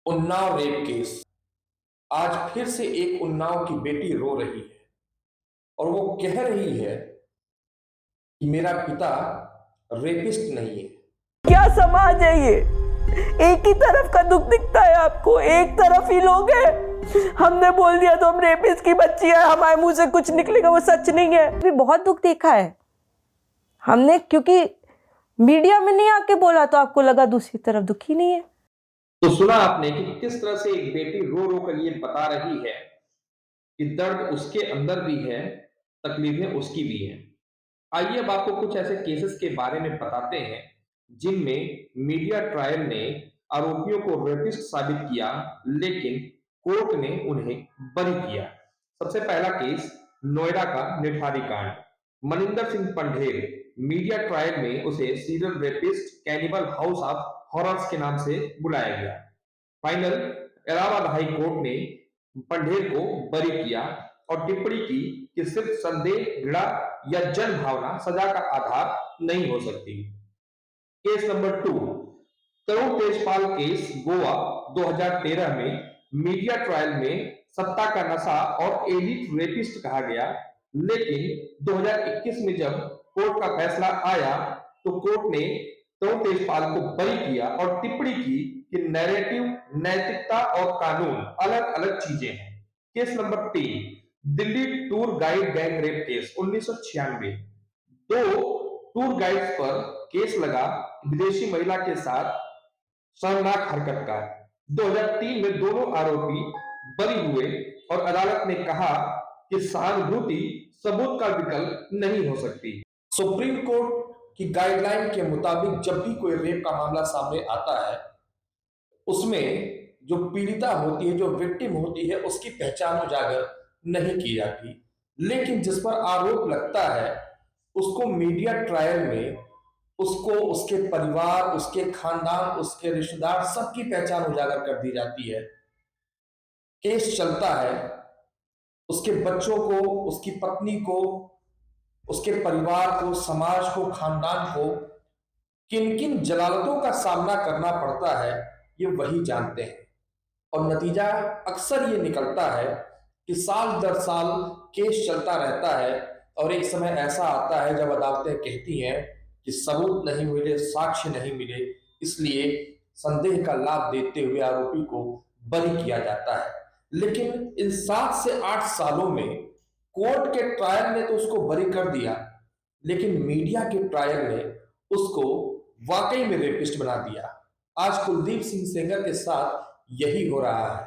Unnao rape case. आज फिर से एक उन्नाव की बेटी रो रही है और वो कह रही है कि मेरा पिता रेपिस्ट नहीं है। क्या समाज है ये? एक ही तरफ का दुख दिखता है आपको, एक तरफ ही लोग हैं। हमने बोल दिया तो हम रेपिस्ट की बच्ची है, हमारे मुंह से कुछ निकलेगा वो सच नहीं है। भी बहुत दुख देखा है हमने, क्योंकि मीडिया में नहीं आके बोला तो आपको लगा दूसरी तरफ दुखी नहीं है। तो सुना आपने कि किस तरह से एक बेटी रो रो कर ये बता रही है कि दर्द उसके अंदर भी है, तकलीफें उसकी भी हैं। आइए अब आपको कुछ ऐसे केसेस के बारे में बताते हैं जिनमें मीडिया ट्रायल ने आरोपियों को रेपिस्ट साबित किया, लेकिन कोर्ट ने उन्हें बरी किया। सबसे पहला केस नोएडा का निठारी कांड। मनिंदर सिंह पंढेर, मीडिया ट्रायल में उसे serial rapist cannibal house of horrors के नाम से बुलाया गया। फाइनल इलाहाबाद हाई कोर्ट ने पंढेर को बरी किया और टिप्पणी की कि सिर्फ संदेह, घृणा या जन भावना सजा का आधार नहीं हो सकती। केस नंबर 2, तरुण तेजपाल केस गोवा 2013 में मीडिया ट्रायल में सत्ता का नशा और एलिट रेपिस्ट कहा गया, लेकिन 2021 में जब कोर्ट का फैसला आया तो कोर्ट ने तरुण तेजपाल को बरी किया और टिप्पणी की कि नैरेटिव, नैतिकता और कानून अलग अलग चीजें हैं। Case number 3, Delhi tour guide gang rape case 1996। दो टूर गाइड्स पर केस लगा विदेशी महिला के साथ शर्मनाक हरकत का। 2003 में दोनों आरोपी बरी हुए और अदालत ने कहा कि सहानुभूति सबूत का विकल्प नहीं हो सकती। सुप्रीम कोर्ट की गाइडलाइन के मुताबिक जब भी कोई रेप का मामला सामने आता है, उसमें जो पीड़िता होती है, जो विक्टिम होती है, उसकी पहचान उजागर नहीं की जाती, लेकिन जिस पर आरोप लगता है उसको मीडिया ट्रायल में उसको, उसके परिवार, उसके खानदान, उसके रिश्तेदार, सबकी पहचान उजागर कर दी जाती है। केस चलता है, उसके बच्चों को, उसकी पत्नी को, उसके परिवार को, समाज को, खानदान को किन किन जलालतों का सामना करना पड़ता है ये वही जानते हैं। और नतीजा अक्सर ये निकलता है कि साल दर साल केस चलता रहता है और एक समय ऐसा आता है जब अदालतें कहती हैं कि सबूत नहीं मिले, साक्ष्य नहीं मिले, इसलिए संदेह का लाभ देते हुए आरोपी को बरी किया जाता है। लेकिन इन 7 से 8 सालों में कोर्ट के ट्रायल ने तो उसको बरी कर दिया, लेकिन मीडिया के ट्रायल ने उसको वाकई में रेपिस्ट बना दिया। आज कुलदीप सिंह सेंगर के साथ यही हो रहा है।